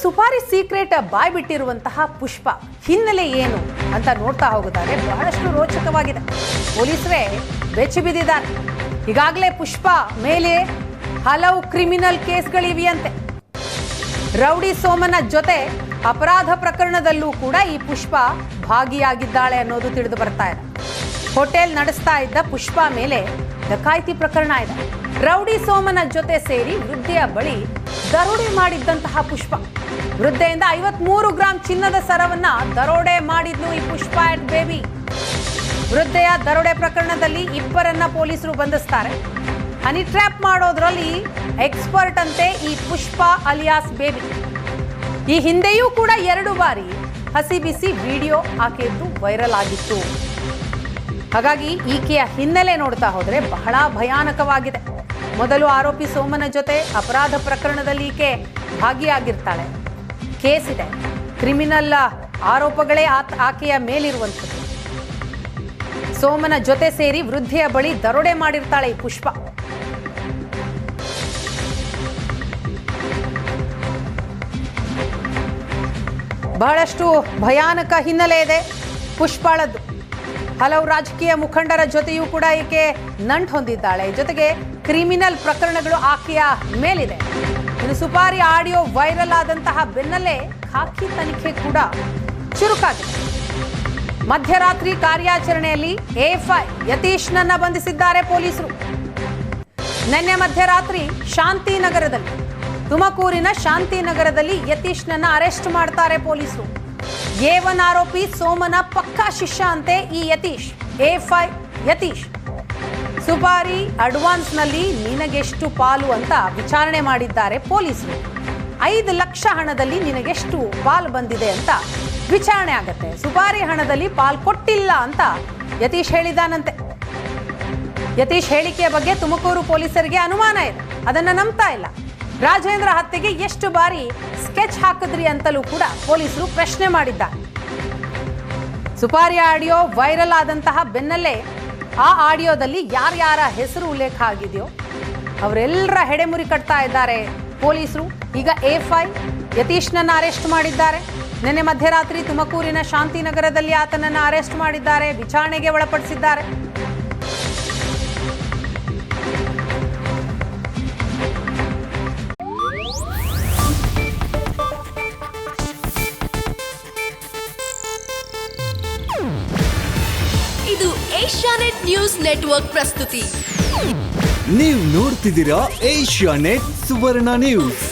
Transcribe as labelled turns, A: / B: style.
A: ಸುಪಾರಿ secret ಬಾಯ್ ಬಿಟ್ಟಿರುವಂತಹ ಪುಷ್ಪ ಹಿನ್ನೆಲೆ ಏನು ಅಂತ ನೋಡ್ತಾ ಹೋಗೋದಾದ್ರೆ ಬಹಳಷ್ಟು ರೋಚಕವಾಗಿದೆ. ಪೊಲೀಸರೇ ಬೆಚ್ಚಿ ಬಿದ್ದಿದ್ದಾರೆ. ಈಗಾಗಲೇ ಪುಷ್ಪ ಮೇಲೆ ಹಲವು ಕ್ರಿಮಿನಲ್ ಕೇಸ್ಗಳಿವೆಯಂತೆ. ರೌಡಿ ಸೋಮನ ಜೊತೆ ಅಪರಾಧ ಪ್ರಕರಣದಲ್ಲೂ ಕೂಡ ಈ ಪುಷ್ಪ ಭಾಗಿಯಾಗಿದ್ದಾಳೆ ಅನ್ನೋದು ತಿಳಿದು ಬರ್ತಾ ಇದೆ. ಹೋಟೆಲ್ ನಡೆಸ್ತಾ ಇದ್ದ ಪುಷ್ಪ ಮೇಲೆ ಡಕಾಯಿತಿ ಪ್ರಕರಣ ಇದೆ. ರೌಡಿ ಸೋಮನ ಜೊತೆ ಸೇರಿ ವೃದ್ಧೆಯ ಬಳಿ ದರೋಡೆ ಮಾಡಿದ್ದಂತಹ ಪುಷ್ಪ, ವೃದ್ಧೆಯಿಂದ 53 ಗ್ರಾಂ ಚಿನ್ನದ ಸರವನ್ನ ದರೋಡೆ ಮಾಡಿದ್ಲು ಈ ಪುಷ್ಪ ಅಂಡ್ ಬೇಬಿ. ವೃದ್ಧೆಯ ದರೋಡೆ ಪ್ರಕರಣದಲ್ಲಿ ಇಬ್ಬರನ್ನ ಪೊಲೀಸರು ಬಂಧಿಸ್ತಾರೆ. ಹನಿ ಟ್ರ್ಯಾಪ್ ಮಾಡೋದ್ರಲ್ಲಿ ಎಕ್ಸ್ಪರ್ಟ್ ಅಂತೆ ಈ ಪುಷ್ಪ ಅಲಿಯಾಸ್ ಬೇಬಿ. ಈ ಹಿಂದೆಯೂ ಕೂಡ 2 ಬಾರಿ ಹಸಿ ಬಿಸಿ ವಿಡಿಯೋ ಆಕೆಯದ್ದು ವೈರಲ್ ಆಗಿತ್ತು. ಹಾಗಾಗಿ ಈಕೆಯ ಹಿನ್ನೆಲೆ ನೋಡ್ತಾ ಹೋದ್ರೆ ಬಹಳ ಭಯಾನಕವಾಗಿದೆ. ಮೊದಲು ಆರೋಪಿ ಸೋಮನ ಜೊತೆ ಅಪರಾಧ ಪ್ರಕರಣದಲ್ಲಿ ಈಕೆ ಭಾಗಿಯಾಗಿರ್ತಾಳೆ. ಕೇಸ್ ಇದೆ, ಕ್ರಿಮಿನಲ್ ಆರೋಪಗಳೇ ಆಕೆಯ ಮೇಲಿರುವಂಥದ್ದು. ಸೋಮನ ಜೊತೆ ಸೇರಿ ವೃದ್ಧೆಯ ಬಳಿ ದರೋಡೆ ಮಾಡಿರ್ತಾಳೆ ಈ ಪುಷ್ಪ. ಬಹಳಷ್ಟು ಭಯಾನಕ ಹಿನ್ನೆಲೆ ಇದೆ ಪುಷ್ಪಾಳದ್ದು. ಹಲವು ರಾಜಕೀಯ ಮುಖಂಡರ ಜೊತೆಯೂ ಕೂಡ ಈಕೆ ನಂಟು ಹೊಂದಿದ್ದಾಳೆ. ಜೊತೆಗೆ ಕ್ರಿಮಿನಲ್ ಪ್ರಕರಣಗಳು ಆಕೆಯ ಮೇಲಿದೆ. ಇನ್ನು ಸುಪಾರಿ ಆಡಿಯೋ ವೈರಲ್ ಆದಂತಹ ಬೆನ್ನಲ್ಲೇ ಖಾಕಿ ತನಿಖೆ ಕೂಡ ಚುರುಕಾಗಿದೆ. ಮಧ್ಯರಾತ್ರಿ ಕಾರ್ಯಾಚರಣೆಯಲ್ಲಿ ಎಎಫ್ಐ ಯತೀಶ್ನನ್ನ ಬಂಧಿಸಿದ್ದಾರೆ ಪೊಲೀಸರು. ನಿನ್ನೆ ಮಧ್ಯರಾತ್ರಿ ಶಾಂತಿನಗರದಲ್ಲಿ, ತುಮಕೂರಿನ ಶಾಂತಿನಗರದಲ್ಲಿ ಯತೀಶ್ನನ್ನ ಅರೆಸ್ಟ್ ಮಾಡ್ತಾರೆ ಪೊಲೀಸರು. A1 ಆರೋಪಿ ಸೋಮನ ಪಕ್ಕಾ ಶಿಷ್ಯ ಅಂತೆ ಈ ಯತೀಶ್. ಎಎಫ್ಐ ಯತೀಶ್ ಸುಪಾರಿ ಅಡ್ವಾನ್ಸ್ ನಲ್ಲಿ ನಿನಗೆಷ್ಟು ಪಾಲು ಅಂತ ವಿಚಾರಣೆ ಮಾಡಿದ್ದಾರೆ ಪೊಲೀಸರು. 5 ಲಕ್ಷ ಹಣದಲ್ಲಿ ನಿನಗೆಷ್ಟು ಪಾಲು ಬಂದಿದೆ ಅಂತ ವಿಚಾರಣೆ ಆಗತ್ತೆ. ಸುಪಾರಿ ಹಣದಲ್ಲಿ ಪಾಲು ಕೊಟ್ಟಿಲ್ಲ ಅಂತ ಯತೀಶ್ ಹೇಳಿದಾನಂತೆ. ಯತೀಶ್ ಹೇಳಿಕೆಯ ಬಗ್ಗೆ ತುಮಕೂರು ಪೊಲೀಸರಿಗೆ ಅನುಮಾನ ಇದೆ, ಅದನ್ನ ನಂಬ್ತಾ ಇಲ್ಲ. ರಾಜೇಂದ್ರ ಹತ್ಯೆಗೆ ಎಷ್ಟು ಬಾರಿ ಸ್ಕೆಚ್ ಹಾಕಿದ್ರಿ ಅಂತಲೂ ಕೂಡ ಪೊಲೀಸರು ಪ್ರಶ್ನೆ ಮಾಡಿದ್ದಾರೆ. ಸುಪಾರಿ ಆಡಿಯೋ ವೈರಲ್ ಆದಂತಹ ಬೆನ್ನಲ್ಲೇ ಆ ಆಡಿಯೋದಲ್ಲಿ ಯಾರ್ಯಾರ ಹೆಸರು ಉಲ್ಲೇಖ ಆಗಿದೆಯೋ ಅವರೆಲ್ಲರ ಹೆಡೆಮುರಿ ಕಟ್ತಾ ಇದ್ದಾರೆ ಪೊಲೀಸರು. ಈಗ ಎಎಫ್ಐ ಯತೀಶ್ನನ್ನ ಅರೆಸ್ಟ್ ಮಾಡಿದ್ದಾರೆ. ನಿನ್ನೆ ಮಧ್ಯರಾತ್ರಿ ತುಮಕೂರಿನ ಶಾಂತಿನಗರದಲ್ಲಿ ಆತನನ್ನ ಅರೆಸ್ಟ್ ಮಾಡಿದ್ದಾರೆ, ವಿಚಾರಣೆಗೆ ಒಳಪಡಿಸಿದ್ದಾರೆ.
B: ಇದು ಏಷ್ಯಾನೆಟ್ ನ್ಯೂಸ್ ನೆಟ್ವರ್ಕ್ ಪ್ರಸ್ತುತಿ.
C: ನೀವು ನೋಡ್ತಿದ್ದೀರಾ ಏಷ್ಯಾನೆಟ್ ಸುವರ್ಣ ನ್ಯೂಸ್.